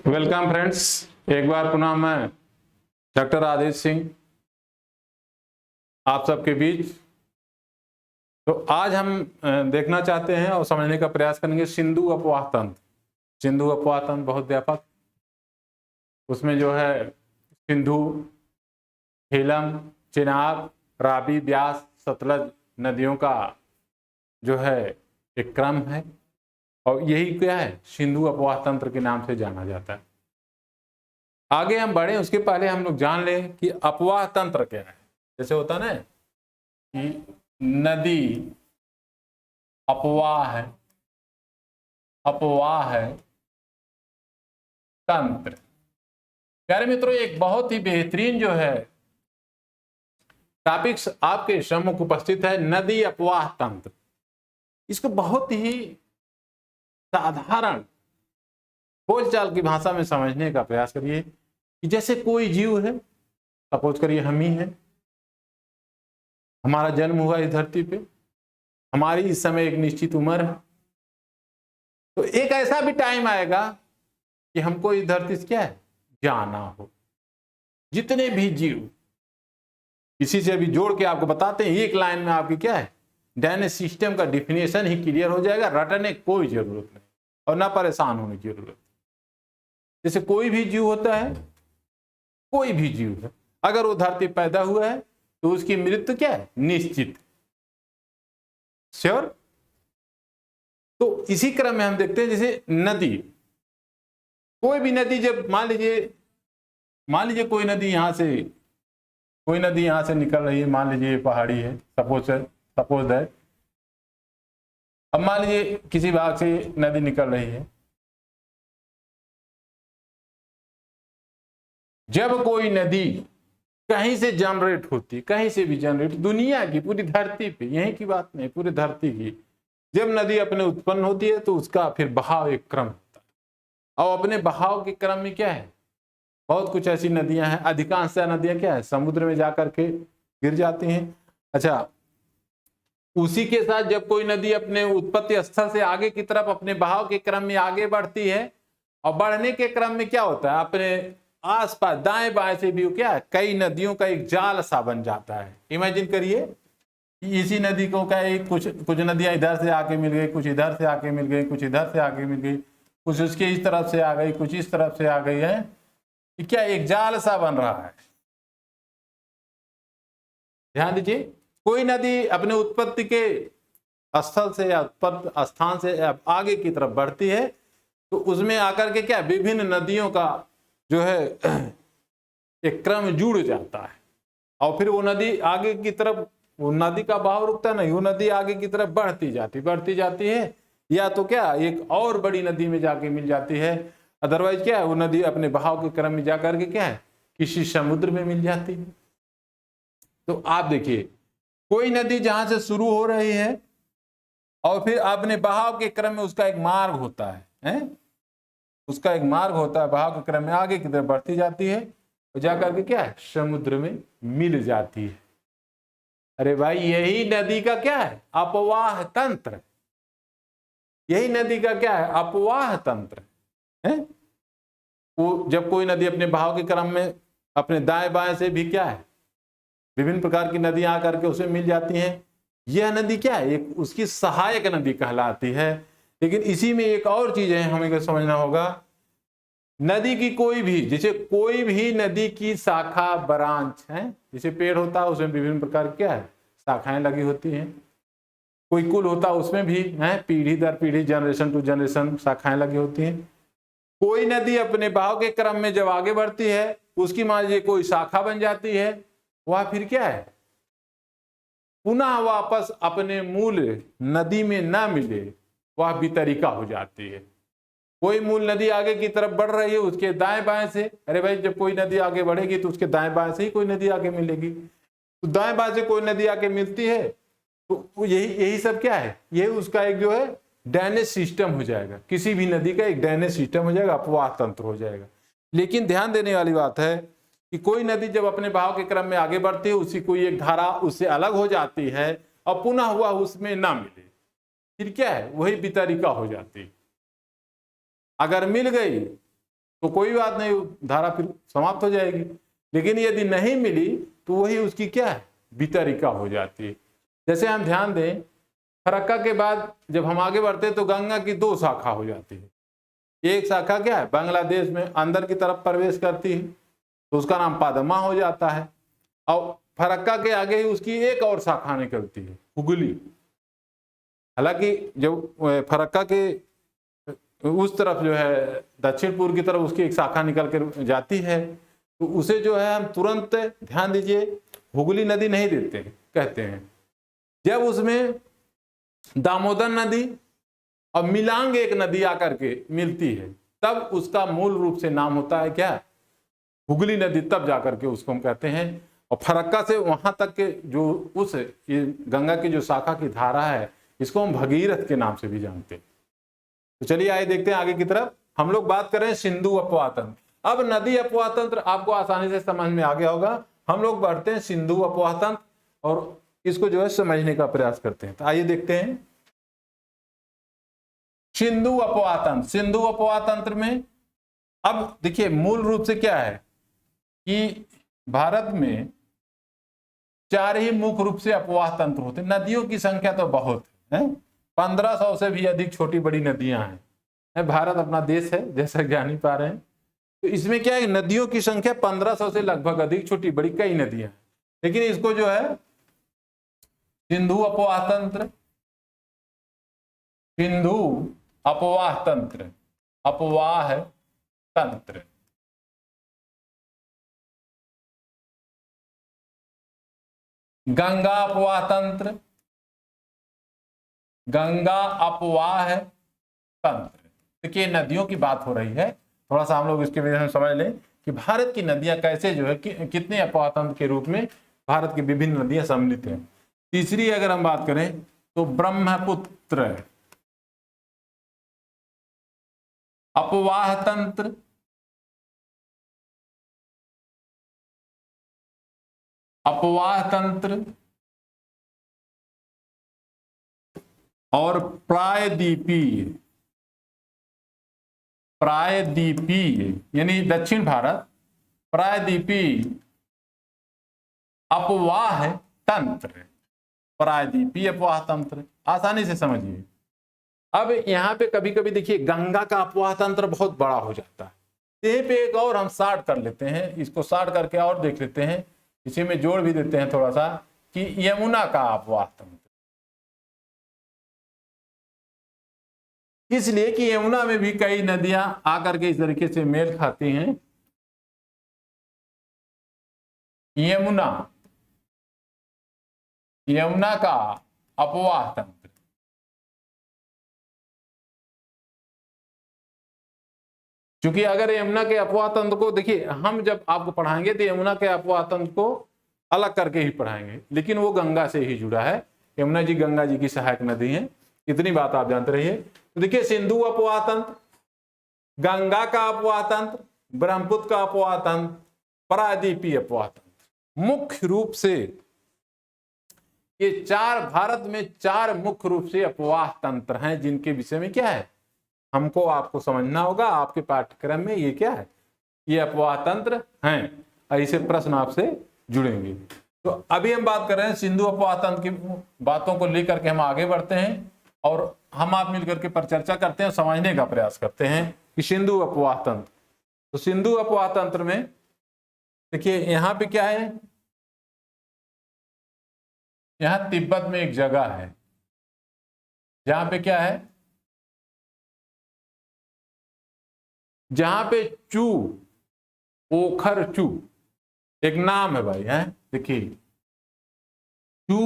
Welcome friends, एक बार पुनः मैं डॉक्टर आदित्य सिंह आप सबके बीच। तो आज हम देखना चाहते हैं और समझने का प्रयास करेंगे सिंधु अपवाह तंत्र। सिंधु अपवाह तंत्र बहुत व्यापक, उसमें जो है सिंधु, झेलम, चेनाब, रावी, ब्यास, सतलज नदियों का जो है एक क्रम है और यही क्या है, सिंधु अपवाह तंत्र के नाम से जाना जाता है। आगे हम बढ़े उसके पहले हम लोग जान लें कि अपवाह तंत्र क्या है। जैसे होता ना कि नदी अपवाह है तंत्र। प्यारे मित्रों, एक बहुत ही बेहतरीन जो है टॉपिक्स आपके सम्मुख उपस्थित है, नदी अपवाह तंत्र। इसको बहुत ही साधारण बोलचाल की भाषा में समझने का प्रयास करिए कि जैसे कोई जीव है, सपोज करिए हम ही है, हमारा जन्म हुआ इस धरती पे, हमारी इस समय एक निश्चित उम्र है, तो एक ऐसा भी टाइम आएगा कि हमको इस धरती से क्या है, जाना हो। जितने भी जीव, किसी से भी जोड़ के आपको बताते हैं, एक लाइन में आपकी क्या है, ड्रेनेज सिस्टम का डिफिनेशन ही क्लियर हो जाएगा। रटने की कोई जरूरत नहीं और ना परेशान होने की जरूरत। जैसे कोई भी जीव होता है, कोई भी जीव है, अगर वो धरती पैदा हुआ है तो उसकी मृत्यु क्या है, निश्चित। श्योर। तो इसी क्रम में हम देखते हैं जैसे नदी, कोई भी नदी, जब मान लीजिए कोई नदी यहां से निकल रही है, मान लीजिए पहाड़ी है, सपोज है। अब मान लीजिए किसी भाग से नदी निकल रही है, जब कोई नदी कहीं से जनरेट होती, कहीं से भी जनरेट, दुनिया की पूरी धरती पे, यहीं की बात नहीं, पूरी धरती की, जब नदी अपने उत्पन्न होती है तो उसका फिर बहाव एक क्रम होता है। और अपने बहाव के क्रम में क्या है, बहुत कुछ ऐसी नदियां हैं, अधिकांश नदियां क्या है, समुद्र में जाकर के गिर जाती हैं। अच्छा, उसी के साथ जब कोई नदी अपने उत्पत्ति स्थल से आगे की तरफ अपने बहाव के क्रम में आगे बढ़ती है, और बढ़ने के क्रम में क्या होता है, अपने आसपास दाएं बाएं से भी क्या है, कई नदियों का एक जाल सा बन जाता है। इमेजिन करिए इसी नदी को क्या है, कुछ नदियां इधर से आके मिल गई, कुछ इधर से आके मिल गई, कुछ इधर से आके मिल गई, कुछ उसके इस तरफ से आ गई, कुछ इस तरफ से आ गई है, क्या एक जाल सा बन रहा है। ध्यान दीजिए, कोई नदी अपने उत्पत्ति के स्थल से या उत्पत्ति स्थान से आगे की तरफ बढ़ती है तो उसमें आकर के क्या विभिन्न नदियों का जो है एक क्रम जुड़ जाता है, और फिर वो नदी आगे की तरफ, वो नदी का बहाव रुकता नहीं, वो नदी आगे की तरफ बढ़ती जाती है, या तो क्या एक और बड़ी नदी में जाके मिल जाती है। अदरवाइज क्या है, वो नदी अपने बहाव के क्रम में जाकर के क्या है, किसी समुद्र में मिल जाती है। तो आप देखिए, कोई नदी जहां से शुरू हो रही है और फिर अपने बहाव के क्रम में उसका एक मार्ग होता है, उसका एक मार्ग होता है, बहाव के क्रम में आगे की तरफ बढ़ती जाती है और जाकर के क्या है, समुद्र में मिल जाती है। अरे भाई, यही नदी का क्या है, अपवाह तंत्र। यही नदी का क्या है, अपवाह तंत्र है। वो जब कोई नदी अपने बहाव के क्रम में अपने दाएं बाएं से भी क्या है, विभिन्न प्रकार की नदियां आकर के उसमें मिल जाती हैं, यह नदी क्या है, एक उसकी सहायक नदी कहलाती है। लेकिन इसी में एक और चीज है, हमें समझना होगा, नदी की कोई भी, जैसे कोई भी नदी की शाखा ब्रांच है, जैसे पेड़ होता है उसमें विभिन्न प्रकार की क्या है, शाखाएं लगी होती हैं। कोई कुल होता है उसमें भी है, पीढ़ी दर पीढ़ी, जनरेशन टू जनरेशन शाखाएं लगी होती हैं। कोई नदी अपने बहाव के क्रम में जब आगे बढ़ती है, उसकी मान लीजिए कोई शाखा बन जाती है, वह फिर क्या है, पुनः वापस अपने मूल नदी में ना मिले, वह वितरिका हो जाती है। कोई मूल नदी आगे की तरफ बढ़ रही है, उसके दाएं बाएं से, अरे भाई जब कोई नदी आगे बढ़ेगी तो उसके दाएं बाएं से ही कोई नदी आगे मिलेगी, तो दाएं बाएं से कोई नदी आगे मिलती है, तो यही सब क्या है, ये उसका एक जो है ड्रेनेज सिस्टम हो जाएगा। किसी भी नदी का एक ड्रेनेज सिस्टम हो जाएगा, अपवाह तंत्र हो जाएगा। लेकिन ध्यान देने वाली बात है कि कोई नदी जब अपने बहाव के क्रम में आगे बढ़ती है, उसी कोई एक धारा उससे अलग हो जाती है और पुनः हुआ उसमें ना मिले, फिर क्या है, वही वितरिका हो जाती है। अगर मिल गई तो कोई बात नहीं, धारा फिर समाप्त हो जाएगी। लेकिन यदि नहीं मिली तो वही उसकी क्या है, वितरिका हो जाती है। जैसे हम ध्यान दें, फरक्का के बाद जब हम आगे बढ़ते हैं तो गंगा की 2 शाखा हो जाती है। एक शाखा क्या है, बांग्लादेश में अंदर की तरफ प्रवेश करती है तो उसका नाम पादमा हो जाता है। और फरक्का के आगे ही उसकी एक और शाखा निकलती है, हुगली। हालांकि जब फरक्का के उस तरफ जो है दक्षिण पूर्व की तरफ उसकी एक शाखा निकल कर जाती है, तो उसे जो है हम तुरंत, ध्यान दीजिए, हुगली नदी नहीं देते, कहते हैं जब उसमें दामोदर नदी और मिलांग एक नदी आकर के मिलती है तब उसका मूल रूप से नाम होता है क्या, हुगली नदी। तब जाकर के उसको हम कहते हैं। और फरक्का से वहां तक के जो उस ये गंगा की जो शाखा की धारा है, इसको हम भगीरथ के नाम से भी जानते हैं। तो चलिए आइए देखते हैं आगे की तरफ। हम लोग बात कर रहे हैं सिंधु अपवाह तंत्र। अब नदी अपवाह तंत्र आपको आसानी से समझ में आ गया होगा। हम लोग बढ़ते हैं सिंधु अपवाह तंत्र और इसको जो है समझने का प्रयास करते हैं। तो आइए देखते हैं सिंधु अपवाह तंत्र। सिंधु अपवाह तंत्र में अब देखिए मूल रूप से क्या है कि भारत में 4 ही मुख्य रूप से अपवाह तंत्र होते हैं। नदियों की संख्या तो बहुत है, 1500 से भी अधिक छोटी बड़ी नदियां हैं। भारत अपना देश है, जैसा जान ही पा रहे हैं। तो इसमें क्या है, नदियों की संख्या 1500 से लगभग अधिक छोटी बड़ी कई नदियां हैं। लेकिन इसको जो है सिंधु अपवाह तंत्र, सिंधु अपवाह तंत्र, अपवाह तंत्र, गंगा अपवाह तंत्र, गंगा अपवाह तंत्र। देखिए नदियों की बात हो रही है, थोड़ा सा हम लोग इसके वजह से समझ लें कि भारत की नदियां कैसे जो है कितने अपवाह तंत्र के रूप में भारत की विभिन्न नदियां सम्मिलित हैं। तीसरी अगर हम बात करें तो ब्रह्मपुत्र अपवाह तंत्र, अपवाह तंत्र और प्रायद्वीपीय, प्रायद्वीपीय यानी दक्षिण भारत, प्रायद्वीपीय अपवाह तंत्र, प्रायद्वीपीय अपवाह तंत्र। आसानी से समझिए। अब यहां पे कभी कभी देखिए गंगा का अपवाह तंत्र बहुत बड़ा हो जाता है। यहीं पे एक और हम शार्ट कर लेते हैं, इसको शार्ट करके और देख लेते हैं, इसी में जोड़ भी देते हैं थोड़ा सा कि यमुना का अपवाह तंत्र। इसलिए कि यमुना में भी कई नदियां आकर के इस तरीके से मेल खाती हैं। यमुना, यमुना का अपवाह तंत्र, क्योंकि अगर यमुना के अपवाह तंत्र को देखिए, हम जब आपको पढ़ाएंगे तो यमुना के अपवाह तंत्र को अलग करके ही पढ़ाएंगे, लेकिन वो गंगा से ही जुड़ा है। यमुना जी गंगा जी की सहायक नदी है, इतनी बात आप जानते रहिए। तो देखिए सिंधु अपवाह तंत्र, गंगा का अपवाह तंत्र, ब्रह्मपुत्र का अपवाह तंत्र, प्रायद्वीपीय अपवाह तंत्र। मुख्य रूप से ये 4 भारत में 4 मुख्य रूप से अपवाह तंत्र हैं, जिनके विषय में क्या है हमको आपको समझना होगा। आपके पाठ्यक्रम में ये क्या है, ये अपवाह तंत्र हैं। ऐसे प्रश्न आपसे जुड़ेंगे। तो अभी हम बात कर रहे हैं सिंधु अपवाह तंत्र की बातों को लेकर के हम आगे बढ़ते हैं और हम आप मिलकर के पर चर्चा करते हैं, समझने का प्रयास करते हैं कि सिंधु अपवाह तंत्र। तो सिंधु अपवाह तंत्र में देखिए यहां पे क्या है, यहां तिब्बत में एक जगह है जहां पे क्या है, जहां पे चू, ओखर चू एक नाम है भाई, है देखिए चू,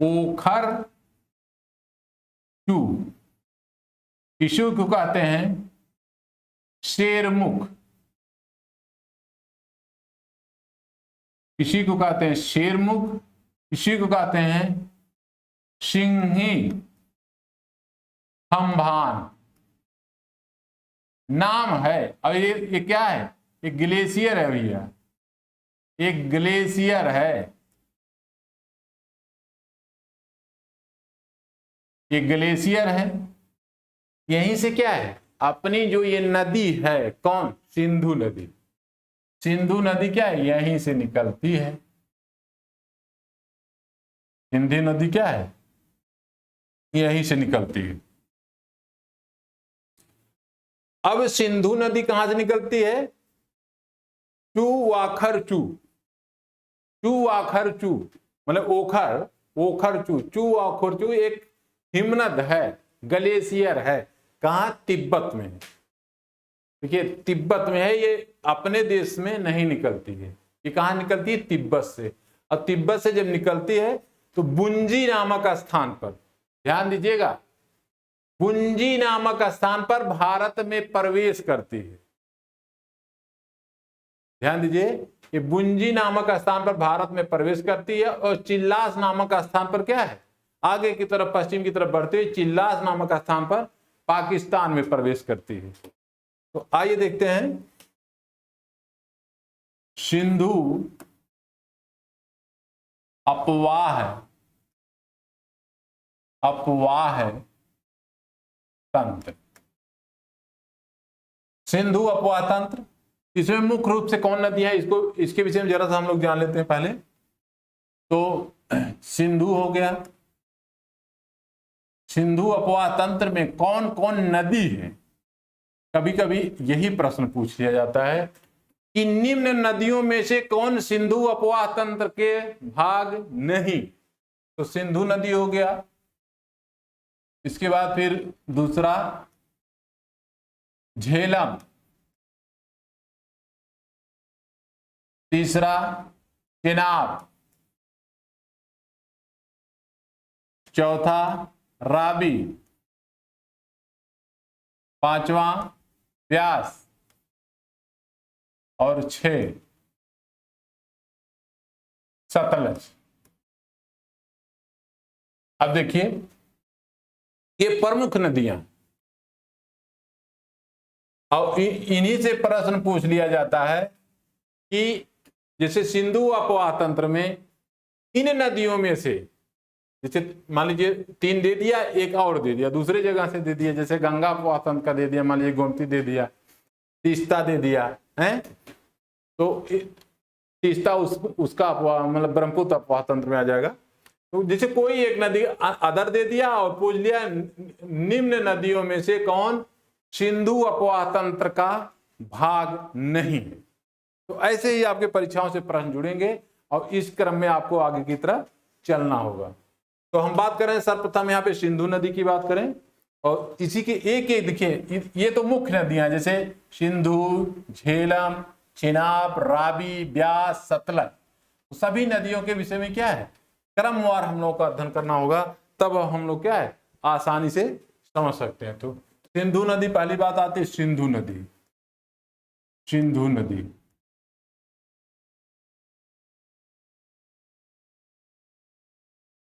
ओखर चू। किसू को कहते हैं शेरमुख, किसी को कहते हैं शेरमुख, किसी को कहते हैं सिंही खंभान, नाम है। अब ये क्या है, एक ग्लेशियर है भैया, एक ग्लेशियर है, एक ग्लेशियर है। यहीं से क्या है अपनी जो ये नदी है, कौन, सिंधु नदी, सिंधु नदी क्या है, यहीं से निकलती है। सिंधु नदी क्या है, यहीं से निकलती है। अब सिंधु नदी कहां से निकलती है, चूवाखर चू मतलब ओखर, ओखर चू एक हिमनद है, ग्लेशियर है, कहां, तिब्बत में। देखिए तिब्बत में है, ये अपने देश में नहीं निकलती है। ये कहां निकलती है, तिब्बत से। और तिब्बत से जब निकलती है तो बुंजी नामक स्थान पर, ध्यान दीजिएगा, बुंजी नामक स्थान पर भारत में प्रवेश करती है। ध्यान दीजिए, ये बुंजी नामक स्थान पर भारत में प्रवेश करती है। और चिल्लास नामक स्थान पर क्या है, आगे की तरफ, पश्चिम की तरफ बढ़ते हुए चिल्लास नामक स्थान पर पाकिस्तान में प्रवेश करती है। तो आइए देखते हैं, सिंधु अपवाह तंत्र। सिंधु अपवाह तंत्र, इसमें मुख्य रूप से कौन नदी है, इसके विषय में जरा सा हम लोग जान लेते हैं पहले। तो सिंधु हो गया, सिंधु अपवाह तंत्र में कौन कौन नदी है। कभी कभी यही प्रश्न पूछ लिया जाता है कि निम्न नदियों में से कौन सिंधु अपवाह तंत्र के भाग नहीं। तो सिंधु नदी हो गया, इसके बाद फिर दूसरा झेलम, तीसरा चेनाब, चौथा रावी, पांचवा व्यास और 6 सतलज। अब देखिए ये प्रमुख नदियां, और इन्हीं से प्रश्न पूछ लिया जाता है कि जैसे सिंधु अपवाह तंत्र में इन नदियों में से, जैसे मान लीजिए 3 दे दिया, एक और दे दिया, दूसरे जगह से दे दिया, जैसे गंगा अपवाह तंत्र का दे दिया, मान लीजिए गोमती दे दिया, तीस्ता दे दिया है, तो तीस्ता उसका अपवाह मतलब ब्रह्मपुत्र अपवाह तंत्र में आ जाएगा। तो जैसे कोई एक नदी अदर दे दिया और पूछ लिया निम्न नदियों में से कौन सिंधु अपवाह तंत्र का भाग नहीं है। तो ऐसे ही आपके परीक्षाओं से प्रश्न जुड़ेंगे और इस क्रम में आपको आगे की तरफ चलना होगा। तो हम बात करें सर्वप्रथम यहाँ पे सिंधु नदी की बात करें, और इसी के एक एक देखिए, ये तो मुख्य नदियां जैसे सिंधु, झेलम, चेनाब, रावी, ब्यास, सतलज, सभी नदियों के विषय में क्या है, क्रमवार हम लोग का अध्ययन करना होगा, तब हम लोग क्या है आसानी से समझ सकते हैं। तो सिंधु नदी पहली बात आती है, सिंधु नदी, सिंधु नदी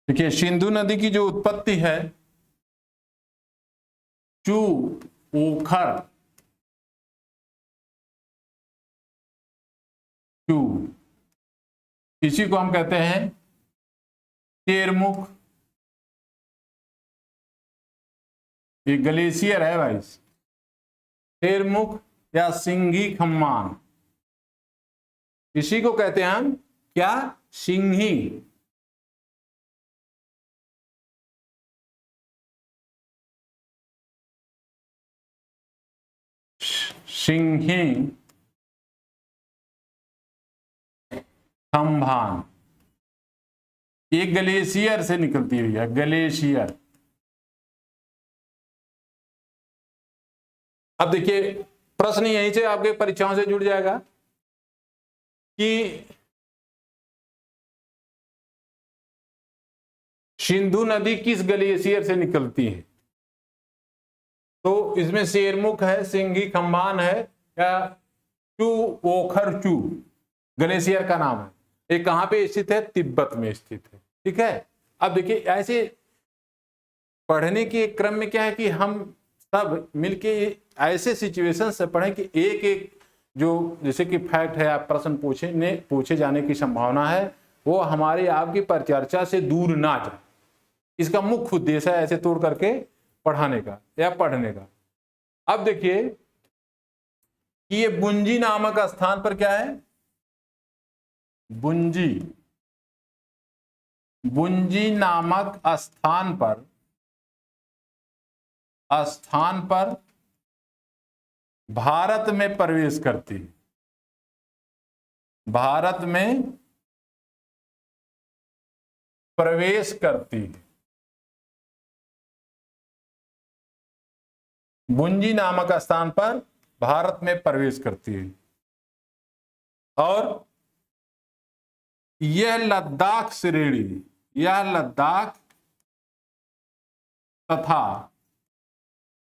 देखिए, सिंधु नदी की जो उत्पत्ति है चू ओखर चू, इसी को हम कहते हैं शेरमुख, ये ग्लेशियर है भाई, शेरमुख या सिंघी खम्मान, इसी को कहते हैं हम क्या, सिंघी, सिंघी खम्भान, ये ग्लेशियर से निकलती हुई है, ग्लेशियर। अब देखिए प्रश्न यहीं से आपके परीक्षाओं से जुड़ जाएगा कि सिंधु नदी किस ग्लेशियर से निकलती है। तो इसमें शेरमुख है, सिंघी खम्बान है, या चू ओखर चू ग्लेशियर का नाम है। ये कहां पे स्थित है, तिब्बत में स्थित है। ठीक है, अब देखिए ऐसे पढ़ने के क्रम में क्या है कि हम सब मिलके ऐसे सिचुएशन से पढ़ें कि एक एक जो जैसे कि फैक्ट है, आप प्रश्न पूछे जाने की संभावना है, वो हमारी आपकी परिचर्चा से दूर ना जाए। इसका मुख्य उद्देश्य है ऐसे तोड़ करके पढ़ाने का या पढ़ने का। अब देखिए कि ये बुंजी नामक स्थान पर क्या है, बुंजी, बुंजी नामक स्थान पर भारत में प्रवेश करती है, भारत में प्रवेश करती है। बुंजी नामक स्थान पर भारत में प्रवेश करती है और यह लद्दाख श्रेणी, यह लद्दाख तथा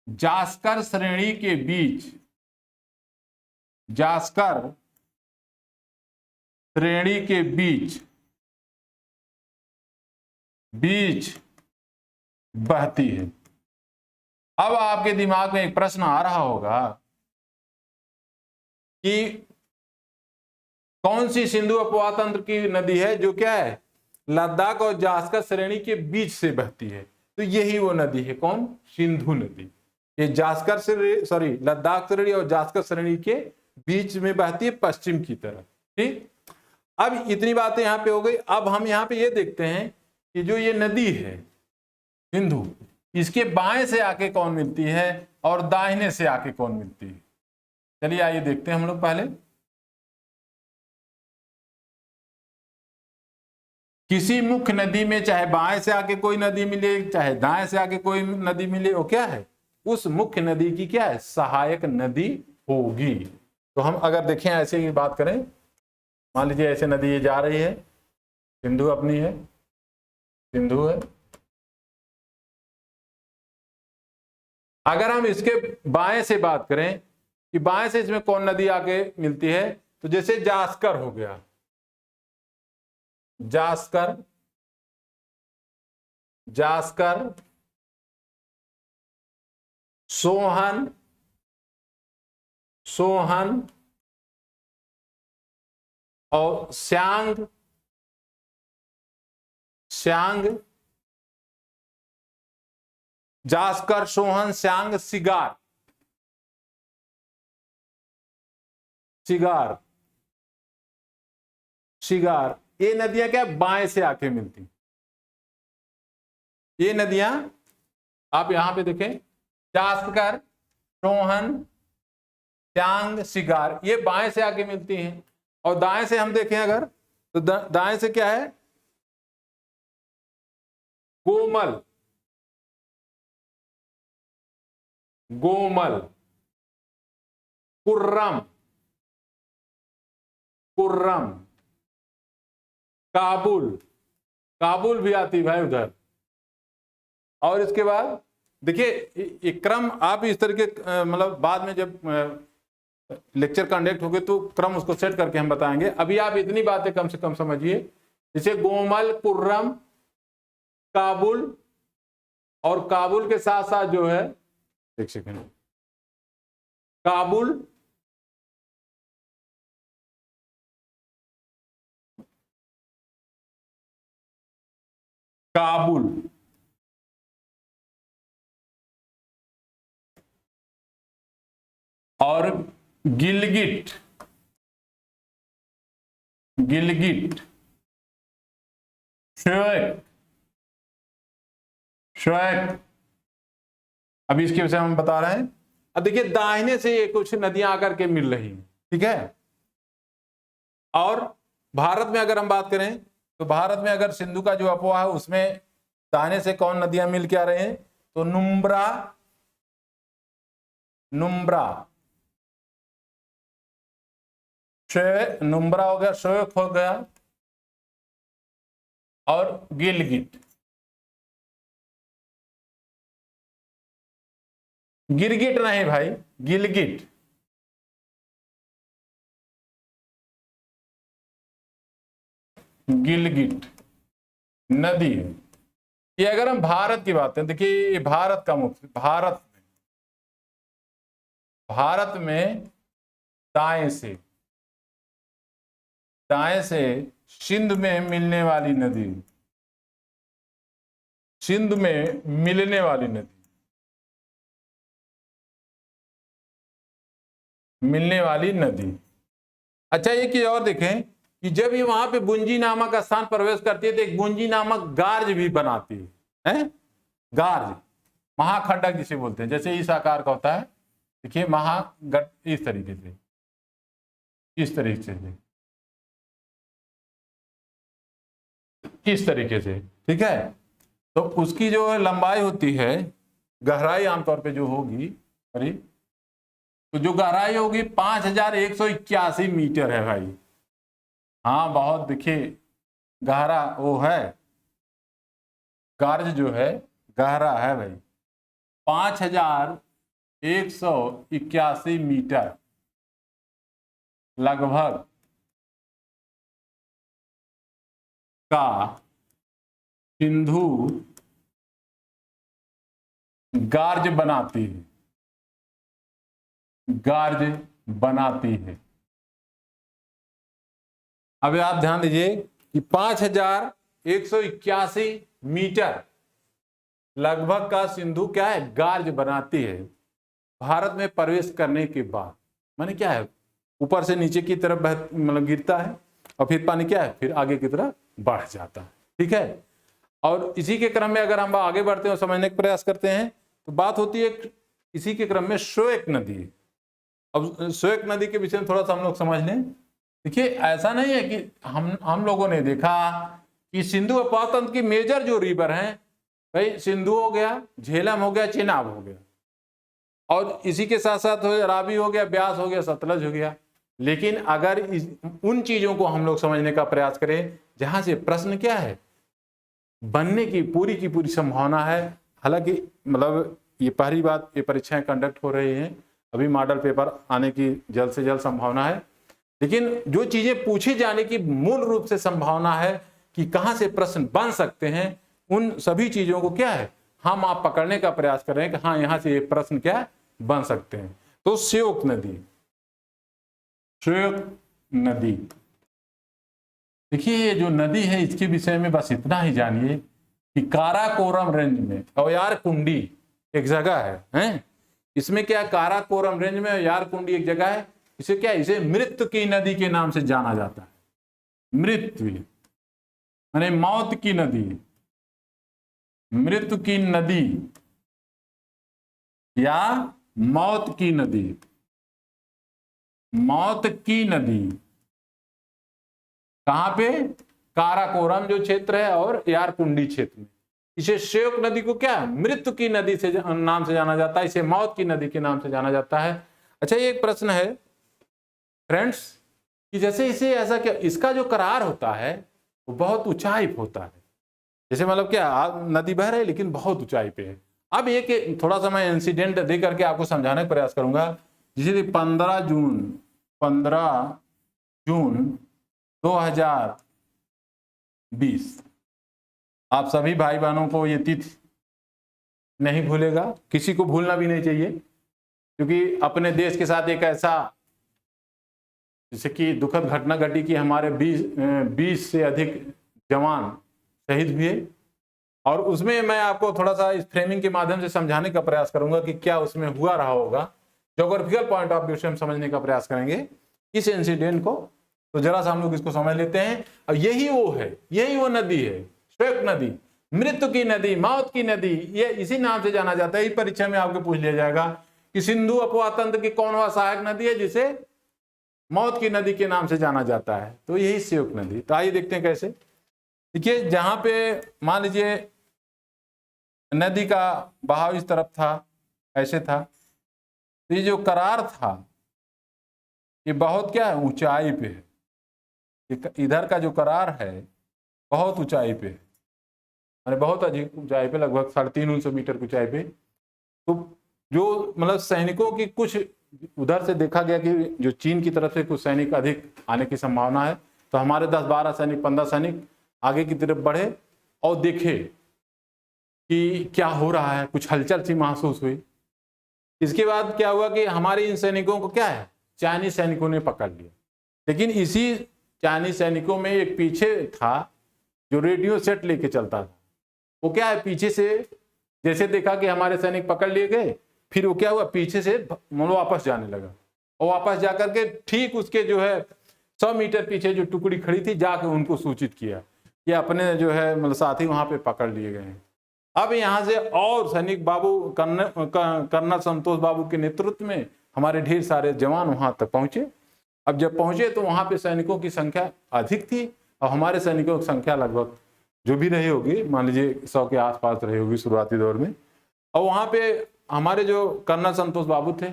जास्कर श्रेणी के बीच, जास्कर श्रेणी के बीच बहती है। अब आपके दिमाग में एक प्रश्न आ रहा होगा कि कौन सी सिंधु उपवाह तंत्र की नदी है जो क्या है, लद्दाख और जास्कर श्रेणी के बीच से बहती है? तो यही वो नदी है, कौन, सिंधु नदी। ये जास्कर श्रेणी, सॉरी, लद्दाख श्रेणी और जास्कर श्रेणी के बीच में बहती है, पश्चिम की तरफ। ठीक, अब इतनी बातें यहां पे हो गई। अब हम यहां पे ये देखते हैं कि जो ये नदी है सिंधु, इसके बाएं से आके कौन मिलती है और दाहिने से आके कौन मिलती है। चलिए आइए देखते हैं हम लोग पहले। किसी मुख्य नदी में चाहे बाएं से आके कोई नदी मिले, चाहे दाएं से आके कोई नदी मिले, वो क्या है, उस मुख्य नदी की क्या है, सहायक नदी होगी। तो हम अगर देखें ऐसे ही बात करें, मान लीजिए ऐसे नदी ये जा रही है, सिंधु अपनी है, सिंधु है। अगर हम इसके बाएं से बात करें कि बाएं से इसमें कौन नदी आके मिलती है, तो जैसे जास्कर हो गया, जास्कर, जास्कर, सोहन, सोहन और स्यांग, स्यांग, जास्कर, सोहन, स्यांग, सिगार, सिगार, सिगार, ये नदियां क्या बाएं से आके मिलती। ये नदियां आप यहां पे देखें, जास्कर, सोहन, स्यांग, सिगार, ये बाएं से आके मिलती हैं। और दाएं से हम देखें अगर, तो दाएं से क्या है, गोमल, गोमल, कुर्रम, कुर्रम, काबुल, काबुल भी आती भाई उधर। और इसके बाद देखिए क्रम आप इस तरह के मतलब बाद में जब लेक्चर कंडक्ट होगे तो क्रम उसको सेट करके हम बताएंगे। अभी आप इतनी बातें कम से कम समझिए, जैसे गोमल, कुर्रम, काबुल, और काबुल के साथ साथ जो है, एक सेकंड, काबुल, काबुल, और गिलगिट, गिलगिट, श्वेक, श्वेक, अभी इसके विषय में हम बता रहे हैं। अब देखिए दाहिने से ये कुछ नदियां आकर के मिल रही हैं, ठीक है। और भारत में अगर हम बात करें तो भारत में अगर सिंधु का जो अपवाह है उसमें दाहिने से कौन नदियां मिल के आ रहे हैं, तो नुम्ब्रा, नुम्ब्रा, नुम्ब्रा हो गया, श्वेक हो गया, और गिलगिट, गिरगिट नहीं भाई, गिलगिट, गिलगिट नदी है। ये अगर हम भारत की बात करें, देखिए ये भारत का मुख्य, भारत में दाएं से, दाएं से सिंध में मिलने वाली नदी, सिंध में मिलने वाली नदी, मिलने वाली नदी। अच्छा एक चीज और देखें कि जब ये वहां पे बुंजी नामक स्थान प्रवेश करती है तो एक बुंजी नामक गार्ज भी बनाती है, गार्ज, महाखंडक जिसे बोलते हैं, जैसे इस आकार का होता है, देखिए महागट, इस तरीके से, इस तरीके से, इस तरीके से, ठीक है। तो उसकी जो लंबाई होती है, गहराई आमतौर पे जो होगी करीब, तो जो गहराई होगी 5181 मीटर है भाई। हाँ बहुत देखिए गहरा वो है, गार्ज जो है गहरा है भाई, 5181 मीटर लगभग का सिंधु गार्ज बनाती है, गार्ज बनाती है। अब आप ध्यान दीजिए कि 5181 मीटर लगभग का सिंधु क्या है, गार्ज बनाती है भारत में प्रवेश करने के बाद। माने क्या है, ऊपर से नीचे की तरफ मतलब गिरता है और फिर पानी क्या है, फिर आगे की तरफ बढ़ जाता है, ठीक है। और इसी के क्रम में अगर हम आगे बढ़ते हैं और समझने का प्रयास करते हैं तो बात होती है इसी के क्रम में श्वेक नदी। अब श्वेक नदी के विषय में थोड़ा सा हम लोग समझ लें। देखिए ऐसा नहीं है कि हम लोगों ने देखा कि सिंधु उपत्यका तंत्र की मेजर जो रिवर हैं भाई, सिंधु हो गया, झेलम हो गया, चेनाब हो गया, और इसी के साथ साथ रावी हो गया, ब्यास हो गया, सतलज हो गया। लेकिन अगर उन चीजों को हम लोग समझने का प्रयास करें जहां से प्रश्न क्या है बनने की पूरी संभावना है। हालांकि मतलब ये पहली बात, ये परीक्षाएं कंडक्ट हो रही हैं, अभी मॉडल पेपर आने की जल्द से जल्द संभावना है, लेकिन जो चीजें पूछी जाने की मूल रूप से संभावना है कि कहां से प्रश्न बन सकते हैं, उन सभी चीजों को क्या है हम आप पकड़ने का प्रयास कर रहे हैं कि हाँ यहां से ये प्रश्न क्या बन सकते हैं। तो श्योक नदी, श्योक नदी, देखिए ये जो नदी है इसके विषय में बस इतना ही जानिए कि काराकोरम रेंज में अवयार कुंडी एक जगह है, इसमें क्या काराकोरम रेंज में अवयार कुंडी एक जगह है, इसे क्या, इसे मृत्यु की नदी के नाम से जाना जाता है। मृत्यु माने मौत की नदी, मृत्यु की नदी या मौत की नदी, मौत की नदी कहां पे, काराकोरम जो क्षेत्र है और यारकुंडी क्षेत्र में। इसे श्योक नदी को क्या मृत्यु की नदी से नाम से जाना जाता है, इसे मौत की नदी के नाम से जाना जाता है। अच्छा ये एक प्रश्न है फ्रेंड्स कि जैसे इसे ऐसा क्या, इसका जो करार होता है वो बहुत ऊंचाई पे होता है, जैसे मतलब क्या नदी बह रही है लेकिन बहुत ऊंचाई पे है। अब एक थोड़ा सा मैं इंसिडेंट दे करके आपको समझाने का प्रयास करूंगा। जैसे 15 जून 2020, आप सभी भाई बहनों को ये तिथि नहीं भूलेगा, किसी को भूलना भी नहीं चाहिए, क्योंकि अपने देश के साथ एक ऐसा जैसे कि दुखद घटना घटी कि हमारे 20 से अधिक जवान शहीद हुए, और उसमें मैं आपको थोड़ा सा इस फ्रेमिंग के माध्यम से समझाने का प्रयास करूंगा कि क्या उसमें हुआ रहा होगा। ज्योग्राफिकल पॉइंट ऑफ व्यू से हम समझने का प्रयास करेंगे इस इंसिडेंट को। तो जरा सा हम लोग इसको समझ लेते हैं। अब यही वो है, यही वो नदी है श्वेक नदी, मृत्यु की नदी, मौत की नदी, ये इसी नाम से जाना जाता है। इस परीक्षा में आपको पूछ लिया जाएगा कि सिंधु उपत्यका तंत्र की कौन वा सहायक नदी है जिसे मौत की नदी के नाम से जाना जाता है, तो यही श्योक नदी। तो आइए देखते हैं कैसे। देखिए जहां पे मान लीजिए नदी का बहाव इस तरफ था, ऐसे था, तो ये जो करार था ये बहुत क्या है ऊंचाई पे है, इधर का जो करार है बहुत ऊंचाई पे है, माने बहुत अधिक ऊंचाई पे, लगभग 350 मीटर की ऊंचाई पे। तो जो मतलब सैनिकों की कुछ उधर से देखा गया कि जो चीन की तरफ से कुछ सैनिक अधिक आने की संभावना है, तो हमारे 10-12 सैनिक 15 सैनिक आगे की तरफ बढ़े और देखे कि क्या हो रहा है, कुछ हलचल सी महसूस हुई। इसके बाद क्या हुआ कि हमारे इन सैनिकों को क्या है चाइनीज सैनिकों ने पकड़ लिया। लेकिन इसी चाइनीज सैनिकों में एक पीछे था जो रेडियो सेट लेके चलता था। वो क्या है पीछे से जैसे देखा कि हमारे सैनिक पकड़ लिए गए, फिर वो क्या हुआ पीछे से वापस जाने लगा। और वापस जाकर के ठीक उसके जो है 100 मीटर पीछे जो टुकड़ी खड़ी थी जाके उनको सूचित किया कि अपने जो है मतलब साथी वहां पे पकड़ लिए गए हैं। अब यहाँ से और सैनिक बाबू कर्नल संतोष बाबू के नेतृत्व में हमारे ढेर सारे जवान वहां तक पहुंचे। अब जब पहुंचे तो वहां पे सैनिकों की संख्या अधिक थी और हमारे सैनिकों की संख्या लगभग जो भी रही होगी, मान लीजिए 100 के आसपास रही होगी शुरुआती दौर में। और वहां पे हमारे जो कर्नल संतोष बाबू थे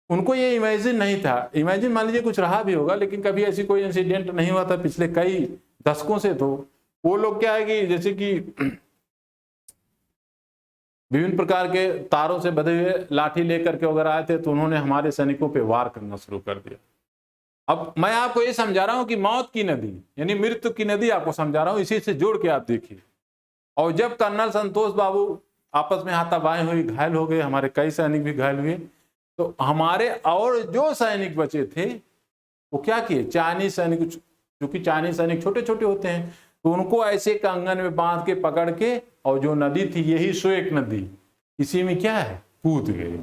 उनको ये इमेजिन नहीं था, इमेजिन मान लीजिए कुछ रहा भी होगा लेकिन कभी ऐसी कोई इंसिडेंट नहीं हुआ था पिछले कई दशकों से। तो वो लोग क्या है कि जैसे कि विभिन्न प्रकार के तारों से बंधे हुए लाठी लेकर के अगर आए थे तो उन्होंने हमारे सैनिकों पे वार करना शुरू कर दिया। अब मैं आपको ये समझा रहा हूं कि मौत की नदी यानी मृत्यु की नदी आपको समझा रहा हूं, इसी से जोड़ के आप देखिए। और जब कर्नल संतोष बाबू आपस में हाथापाई हुई, घायल हो गए, हमारे कई सैनिक भी घायल हुए, तो हमारे और जो सैनिक बचे थे वो क्या किए, चाइनीज सैनिक, क्योंकि चाइनीज सैनिक छोटे छोटे होते हैं, तो उनको ऐसे कंगन में बांध के पकड़ के और जो नदी थी यही स्वेक नदी, इसी में क्या है कूद गए।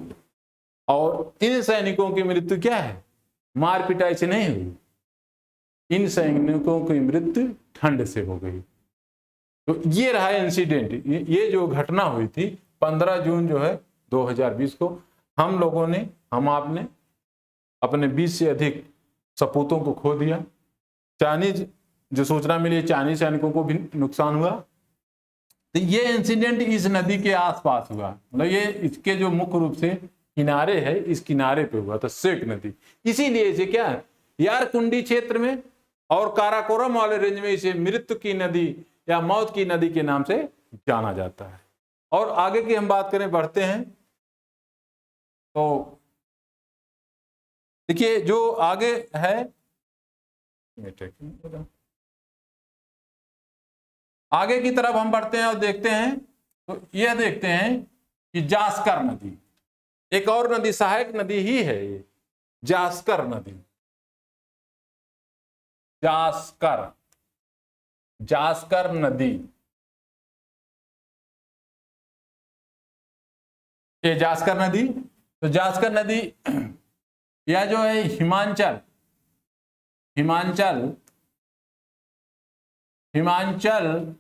और इन सैनिकों की मृत्यु क्या है, मार पिटाई से नहीं हुई, इन सैनिकों की मृत्यु ठंड से हो गई। तो ये रहा इंसिडेंट, ये जो घटना हुई थी 15 जून जो है 2020 को हम लोगों ने, हम आपने अपने 20 से अधिक सपूतों को खो दिया। चाइनीज जो सूचना मिली चाइनीज सैनिकों को भी नुकसान हुआ। तो ये इंसिडेंट इस नदी के आसपास हुआ, मतलब ये इसके जो मुख्य रूप से किनारे है इस किनारे पे हुआ था, स्वेक नदी। इसीलिए इसे क्या है यारकुंडी क्षेत्र में और काराकोरम वाले रेंज में इसे मृत्यु की नदी या मौत की नदी के नाम से जाना जाता है। और आगे की हम बात करें, बढ़ते हैं, तो देखिए जो आगे है, आगे की तरफ हम बढ़ते हैं और देखते हैं, तो यह देखते हैं कि जास्कर नदी, एक और नदी, सहायक नदी ही है ये, जास्कर नदी। जास्कर, जास्कर नदी, ये जास्कर नदी। तो जास्कर नदी यह जो है हिमाचल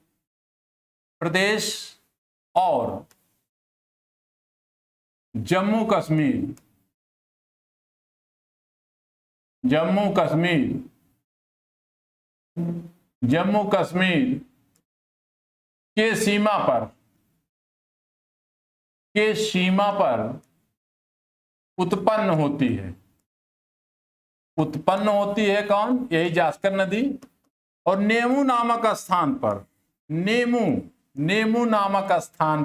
प्रदेश और जम्मू कश्मीर के सीमा पर उत्पन्न होती है कौन, यही जास्कर नदी। और नेमू नामक स्थान पर, नेमू नामक स्थान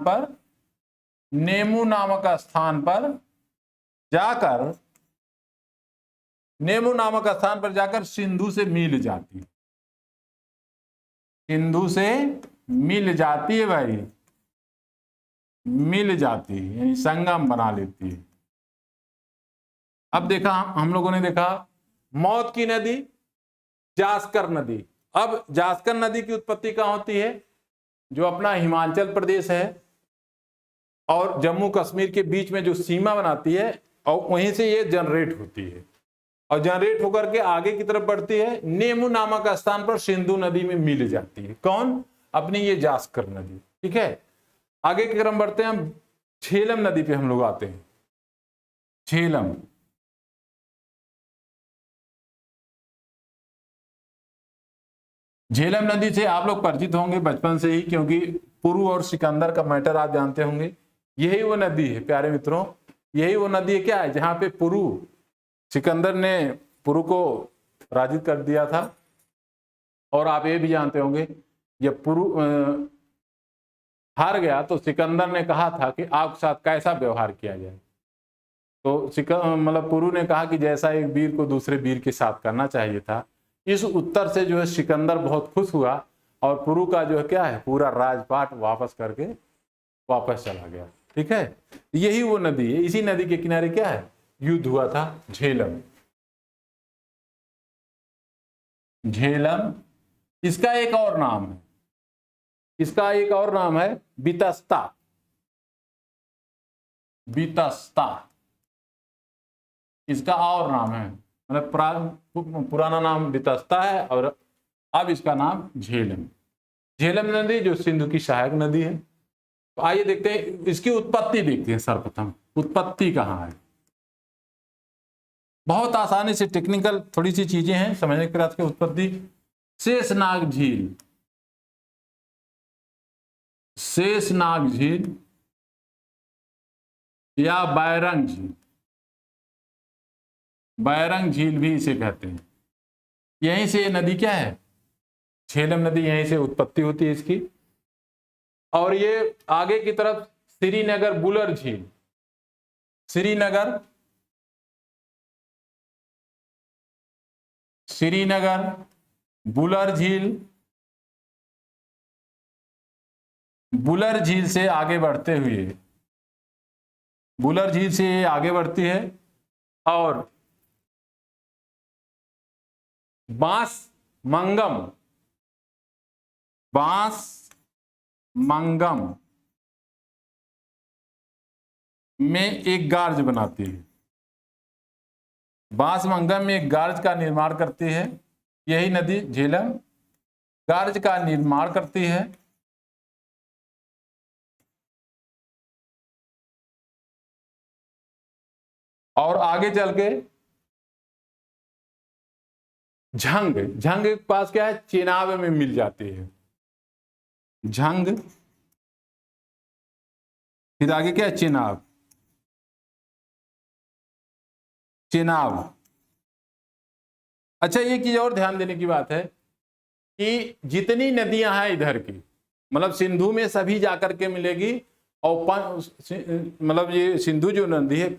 पर जाकर सिंधु से मिल जाती है भाई, मिल जाती है यानी संगम बना लेती है। अब देखा हम लोगों ने देखा मौत की नदी जास्कर नदी। अब जास्कर नदी की उत्पत्ति कहां होती है, जो अपना हिमाचल प्रदेश है और जम्मू कश्मीर के बीच में जो सीमा बनाती है, और वहीं से ये जनरेट होती है और जनरेट होकर के आगे की तरफ बढ़ती है, नेमू नामक स्थान पर सिंधु नदी में मिल जाती है। कौन, अपनी ये जास्कर नदी। ठीक है, आगे की क्रम बढ़ते हैं, हम झेलम नदी पे हम लोग आते हैं। झेलम नदी से आप लोग परिचित होंगे बचपन से ही, क्योंकि पुरु और सिकंदर का मैटर आप जानते होंगे। यही वो नदी है प्यारे मित्रों, यही वो नदी है क्या है जहां पे सिकंदर ने पुरु को पराजित कर दिया था। और आप ये भी जानते होंगे जब पुरु हार गया तो सिकंदर ने कहा था कि आपके साथ कैसा व्यवहार किया जाए। तो मतलब पुरु ने कहा कि जैसा एक वीर को दूसरे वीर के साथ करना चाहिए था। इस उत्तर से जो है सिकंदर बहुत खुश हुआ और पुरु का जो है क्या है पूरा राजपाट वापस करके वापस चला गया। ठीक है, यही वो नदी है, इसी नदी के किनारे क्या है युद्ध हुआ था झेलम। इसका एक और नाम है बितस्ता। इसका और नाम है, मतलब पुराना नाम वितस्ता है और अब इसका नाम झेलम। झेलम नदी जो सिंधु की सहायक नदी है। तो आइए देखते हैं इसकी उत्पत्ति, देखते हैं सर्वप्रथम उत्पत्ति कहाँ है। बहुत आसानी से, टेक्निकल थोड़ी सी चीजें हैं समझने के प्रयास की। उत्पत्ति शेषनाग झील, शेषनाग झील या बैरंग झील, बैरंग झील भी इसे कहते हैं। यहीं से ये नदी क्या है, झेलम नदी, यहीं से उत्पत्ति होती है इसकी। और ये आगे की तरफ श्रीनगर बुलर झील, श्रीनगर बुलर झील, बुलर झील से आगे बढ़ते हुए, बुलर झील से आगे बढ़ती है और बांसमंगम में एक गार्ज बनाती है, बांसमंगम में एक गार्ज का निर्माण करती है। यही नदी झेलम गार्ज का निर्माण करती है। और आगे चल के झंग के पास क्या है, चेनाब में मिल जाती है झंग। फिर आगे क्या है, चेनाब, चेनाब। अच्छा, ये चीज और ध्यान देने की बात है कि जितनी नदियां हैं इधर की, मतलब सिंधु में सभी जाकर के मिलेगी। और मतलब ये सिंधु जो नदी है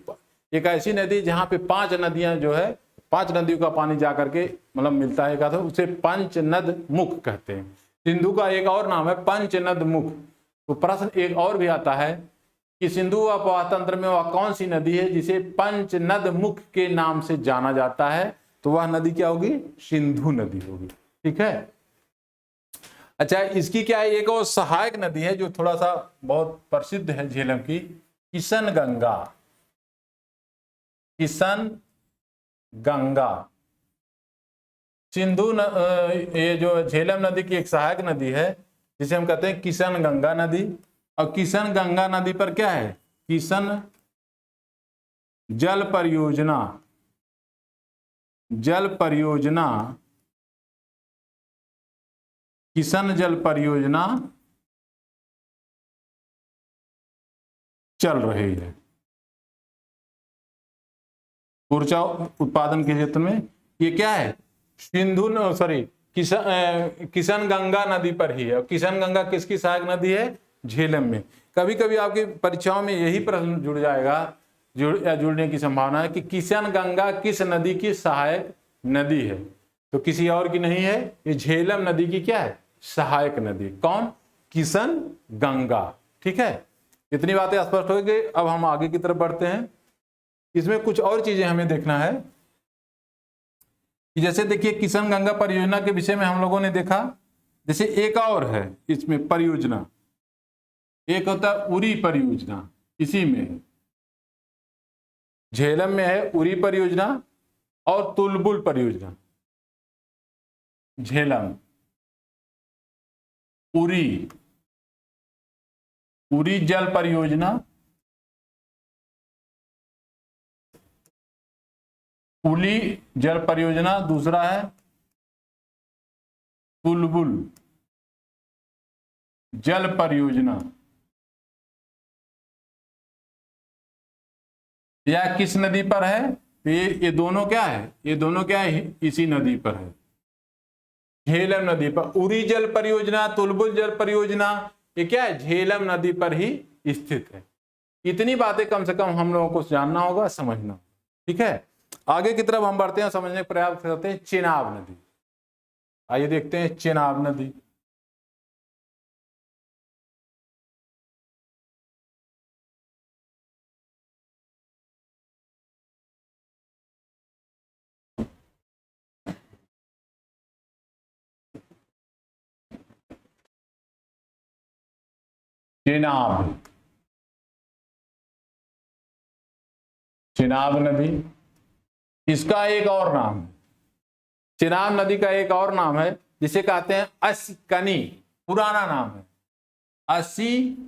एक ऐसी नदी जहां पे 5 नदियां जो है, 5 नदियों का पानी जाकर के मतलब मिलता है का, तो उसे पंचनद मुख कहते हैं। सिंधु का एक और नाम है पंचनद मुख। तो प्रश्न एक और भी आता है कि सिंधु अपवाह तंत्र में वह कौन सी नदी है जिसे पंचनद मुख के नाम से जाना जाता है, तो वह नदी क्या होगी, सिंधु नदी होगी। ठीक है। अच्छा, इसकी क्या है, एक और सहायक नदी है जो थोड़ा सा बहुत प्रसिद्ध है झेलम की, किशन गंगा। किशन गंगा सिंधु ये जो झेलम नदी की एक सहायक नदी है जिसे हम कहते हैं किशन गंगा नदी। और किशन गंगा नदी पर क्या है, किशन जल परियोजना, किशन जल परियोजना चल रही है ऊर्जा उत्पादन के क्षेत्र में। ये क्या है, किशन गंगा नदी पर ही है। और किशन गंगा किसकी सहायक नदी है, झेलम में। कभी कभी आपकी परीक्षाओं में यही प्रश्न जुड़ जाएगा, जुड़ने की संभावना है कि किशन गंगा किस नदी की सहायक नदी है, तो किसी और की नहीं है, ये झेलम नदी की क्या है, सहायक नदी। कौन, किशन गंगा। ठीक है, इतनी बातें स्पष्ट हो गई। अब हम आगे की तरफ बढ़ते हैं। इसमें कुछ और चीजें हमें देखना है कि जैसे देखिए किशन गंगा परियोजना के विषय में हम लोगों ने देखा, जैसे एक और है इसमें परियोजना, एक होता है उरी परियोजना। इसी में झेलम में है उरी परियोजना और तुलबुल परियोजना। झेलम उरी जल परियोजना, उली जल परियोजना, दूसरा है तुलबुल जल परियोजना। यह किस नदी पर है, ये दोनों क्या है, ये दोनों क्या है, इसी नदी पर है, झेलम नदी पर। उरी जल परियोजना, तुलबुल जल परियोजना, ये क्या है, झेलम नदी पर ही स्थित है। इतनी बातें कम से कम हम लोगों को जानना होगा, समझना। ठीक है, आगे की तरफ हम बढ़ते हैं, समझने का प्रयास करते हैं चेनाब नदी। आइए देखते हैं चेनाब नदी। चेनाब नदी इसका एक और नाम है, चेनाब नदी का एक और नाम है जिसे कहते हैं अस्कनी, पुराना नाम है अस्कनी,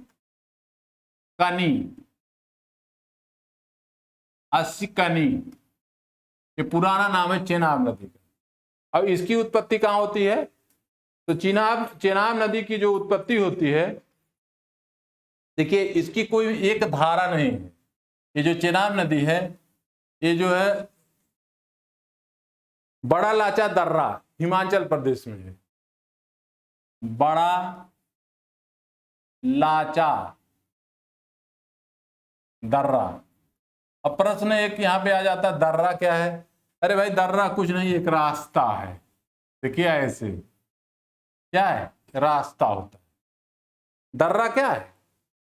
अस्कनी, ये पुराना नाम है चेनाब नदी का। अब इसकी उत्पत्ति कहाँ होती है? तो चेनाब नदी की जो उत्पत्ति होती है, देखिए इसकी कोई एक धारा नहीं है। ये जो चेनाब नदी है, ये जो है बड़ा लाचा दर्रा हिमाचल प्रदेश में है, बड़ा लाचा दर्रा। अब प्रश्न एक यहां पे आ जाता है, दर्रा क्या है? अरे भाई दर्रा कुछ नहीं, एक रास्ता है। देखिए ऐसे क्या है, रास्ता होता है। दर्रा क्या है?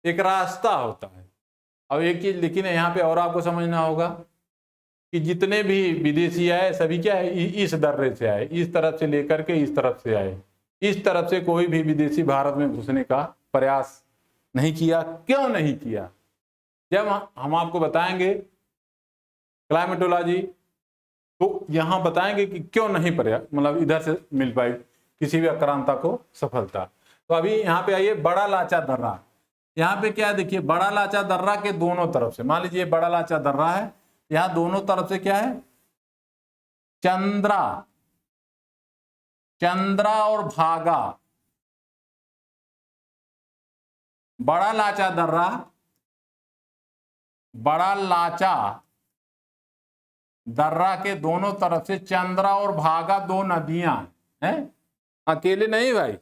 एक रास्ता होता है। अब एक चीज लेकिन यहाँ पे और आपको समझना होगा कि जितने भी विदेशी आए सभी क्या है, इस दर्रे से आए, इस तरफ से लेकर के इस तरफ से आए। इस तरफ से कोई भी विदेशी भारत में घुसने का प्रयास नहीं किया। क्यों नहीं किया? जब हम आपको बताएंगे क्लाइमेटोलॉजी, तो यहां बताएंगे कि क्यों नहीं मतलब इधर से मिल पाई किसी भी आक्रांता को सफलता। तो अभी यहाँ पे आइए, बड़ा लाचा दर्रा। यहाँ पे क्या है, देखिए बड़ा लाचा दर्रा के दोनों तरफ से, मान लीजिए बड़ा लाचा दर्रा है, यहाँ दोनों तरफ से क्या है, चंद्रा और भागा। बड़ा लाचा दर्रा, बड़ा लाचा दर्रा के दोनों तरफ से चंद्रा और भागा दो नदियां हैं, अकेले नहीं भाई।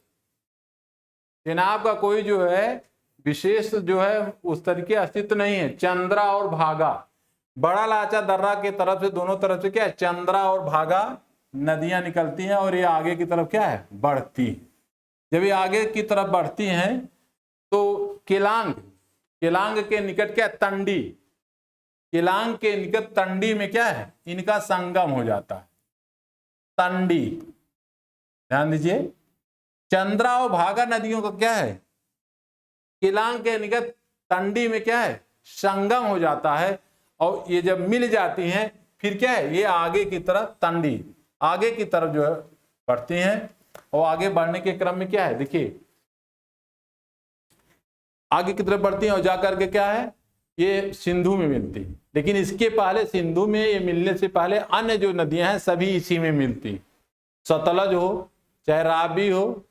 चेनाब का कोई जो है विशेष जो है उस तरीके अस्तित्व नहीं है। चंद्रा और भागा, बड़ा लाचा दर्रा के तरफ से दोनों तरफ से क्या है, चंद्रा और भागा नदियां निकलती हैं और ये आगे की तरफ क्या है, बढ़ती। जब ये आगे की तरफ बढ़ती हैं तो केलांग के निकट क्या है, तंडी, केलांग के निकट तंडी में क्या है, इनका संगम हो जाता है, तंडी। ध्यान दीजिए, चंद्रा और भागा नदियों का क्या है, केलांग के निकट तंडी में क्या है, संगम हो जाता है। और ये जब मिल जाती हैं फिर क्या है, ये आगे की तरफ तंडी आगे की तरफ जो है बढ़ती हैं। और आगे बढ़ने के क्रम में क्या है, देखिए आगे की तरफ बढ़ती हैं और जाकर के क्या है, ये सिंधु में मिलती है। लेकिन इसके पहले सिंधु में ये मिलने से पहले अन्य जो नदियां हैं सभी इसी में मिलती, सतलज हो चाहे रावी हो,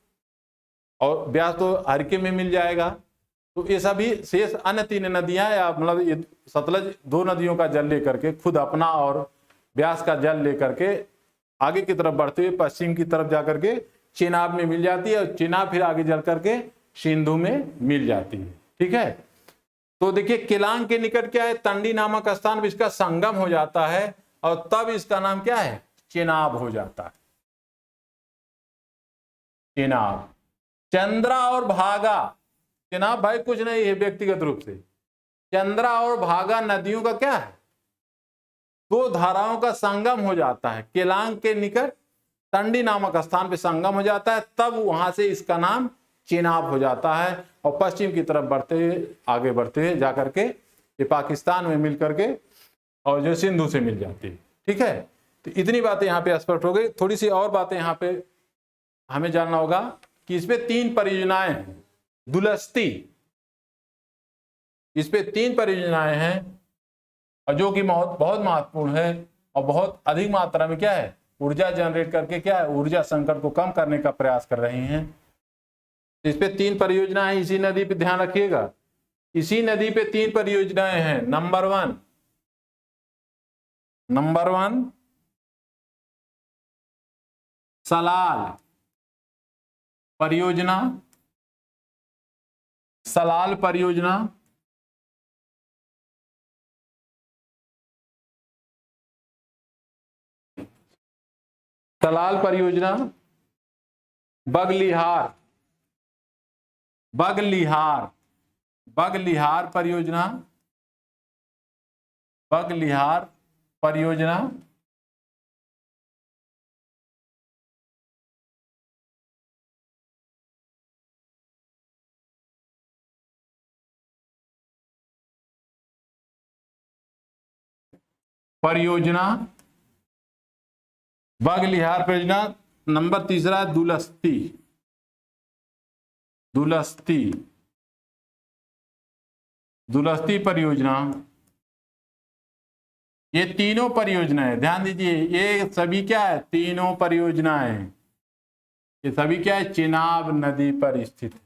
और ब्यास तो हरके में मिल जाएगा। तो ये सभी शेष अन्य तीन नदियां, या मतलब ये सतलज दो नदियों का जल लेकर के खुद अपना और ब्यास का जल लेकर के आगे की तरफ बढ़ते हुए पश्चिम की तरफ जाकर के चेनाब में मिल जाती है, और चेनाब फिर आगे जल करके सिंधु में मिल जाती है। ठीक है, तो देखिए केलांग के निकट क्या है, तंडी नामक स्थान पर इसका संगम हो जाता है और तब इसका नाम क्या है, चेनाब हो जाता है, चेनाब। चंद्रा और भागा, चेनाब भाई कुछ नहीं है व्यक्तिगत रूप से, चंद्रा और भागा नदियों का क्या है, दो धाराओं का संगम हो जाता है, केलांग के निकट तंडी नामक स्थान पे संगम हो जाता है, तब वहां से इसका नाम चेनाब हो जाता है। और पश्चिम की तरफ बढ़ते हुए आगे बढ़ते हुए जाकर के ये पाकिस्तान में मिल करके और जो सिंधु से मिल जाती है। ठीक है, तो इतनी बातें यहाँ पे स्पष्ट हो गई। थोड़ी सी और बातें यहाँ पे हमें जानना होगा कि इसपे 3 परियोजनाएं हैं। दुलस्ती, इस पे 3 परियोजनाएं हैं और जो कि बहुत महत्वपूर्ण है और बहुत अधिक मात्रा में क्या है, ऊर्जा जनरेट करके क्या है, ऊर्जा संकट को कम करने का प्रयास कर रही हैं। इस पे 3 परियोजनाएं इसी नदी पे, ध्यान रखिएगा, इसी नदी पे 3 परियोजनाएं हैं। नंबर वन सलाल परियोजना, सलाल परियोजना, सलाल परियोजना, बगलिहार परियोजना, बगलिहार परियोजना, परियोजना बागलिहार परियोजना। नंबर तीसरा है दुलस्ती। दुलस्ती दुलस्ती परियोजना। ये तीनों परियोजनाएं ध्यान दीजिए, ये सभी क्या है, तीनों परियोजनाएं ये सभी क्या है, चेनाब नदी पर स्थित है।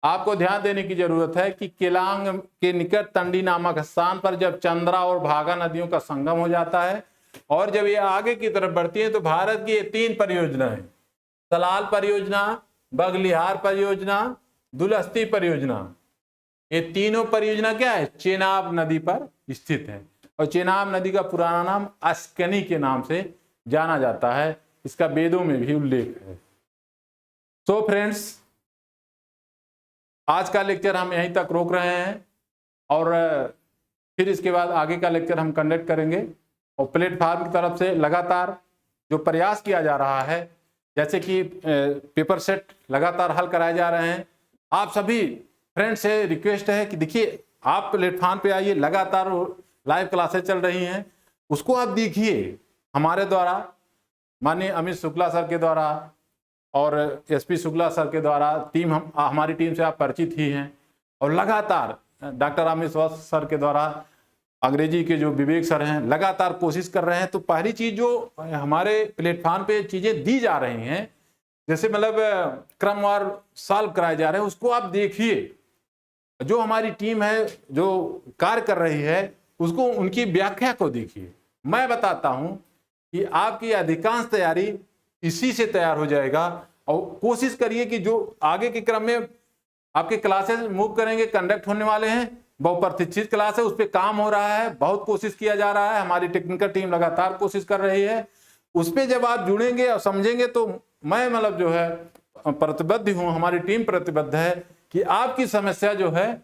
आपको ध्यान देने की जरूरत है कि केलांग के निकट तंडी नामक स्थान पर जब चंद्रा और भागा नदियों का संगम हो जाता है और जब ये आगे की तरफ बढ़ती है तो भारत की ये तीन परियोजनाएं, सलाल परियोजना, बगलिहार परियोजना, दुलस्ती परियोजना, ये तीनों परियोजना क्या है, चेनाब नदी पर स्थित है। और चेनाब नदी का पुराना नाम अस्कनी के नाम से जाना जाता है, इसका वेदों में भी उल्लेख है। तो फ्रेंड्स, आज का लेक्चर हम यहीं तक रोक रहे हैं और फिर इसके बाद आगे का लेक्चर हम कंडक्ट करेंगे। और प्लेटफार्म की तरफ से लगातार जो प्रयास किया जा रहा है, जैसे कि पेपर सेट लगातार हल कराए जा रहे हैं, आप सभी फ्रेंड्स से रिक्वेस्ट है कि देखिए आप प्लेटफार्म पे आइए, लगातार लाइव क्लासेस चल रही हैं, उसको आप देखिए। हमारे द्वारा माननीय अमित शुक्ला सर के द्वारा और एसपी शुक्ला सर के द्वारा हमारी टीम से आप परिचित ही हैं, और लगातार डॉक्टर अमित सर के द्वारा अंग्रेजी के जो विवेक सर हैं लगातार कोशिश कर रहे हैं। तो पहली चीज जो हमारे प्लेटफार्म पे चीजें दी जा रही हैं, जैसे मतलब क्रमवार सॉल्व कराए जा रहे हैं, उसको आप देखिए। जो हमारी टीम है जो कार्य कर रही है, उसको उनकी व्याख्या को देखिए। मैं बताता हूं कि आपकी अधिकांश तैयारी इसी से तैयार हो जाएगा। और कोशिश करिए कि जो आगे के क्रम में आपके क्लासेस मूव करेंगे, कंडक्ट होने वाले हैं, बहुप्रतीक्षित क्लास है, उस पर काम हो रहा है, बहुत कोशिश किया जा रहा है, हमारी टेक्निकल टीम लगातार कोशिश कर रही है। उस पर जब आप जुड़ेंगे और समझेंगे तो मैं मतलब जो है प्रतिबद्ध हूँ, हमारी टीम प्रतिबद्ध है कि आपकी समस्या जो है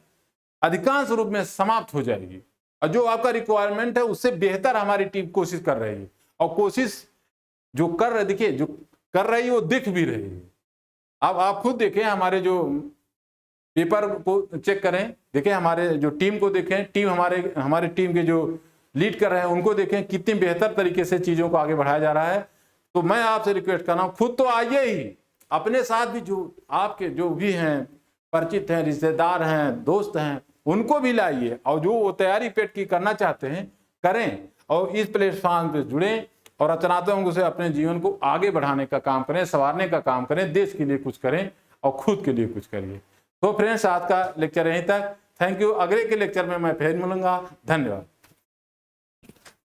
अधिकांश रूप में समाप्त हो जाएगी और जो आपका रिक्वायरमेंट है उससे बेहतर हमारी टीम कोशिश कर रही है। और कोशिश जो कर रहे, देखिए जो कर रही है वो दिख भी रही है। अब आप खुद देखें, हमारे जो पेपर को चेक करें, देखें हमारे जो टीम को देखें, टीम हमारे टीम के जो लीड कर रहे हैं उनको देखें, कितनी बेहतर तरीके से चीज़ों को आगे बढ़ाया जा रहा है। तो मैं आपसे रिक्वेस्ट कर रहा हूँ, खुद तो आइए ही, अपने साथ भी जो आपके जो भी हैं, परिचित हैं, रिश्तेदार हैं, दोस्त हैं, उनको भी लाइए। और जो वो तैयारी पेट की करना चाहते हैं करें और इस प्लेटफॉर्म पे जुड़ें और रचनात्मक से अपने जीवन को आगे बढ़ाने का काम करें, संवारने का काम करें, देश के लिए कुछ करें और खुद के लिए कुछ करिए। तो फ्रेंड्स, आज का लेक्चर यहीं तक। Thank you. अगले के लेक्चर में मैं फिर मिलूंगा। धन्यवाद।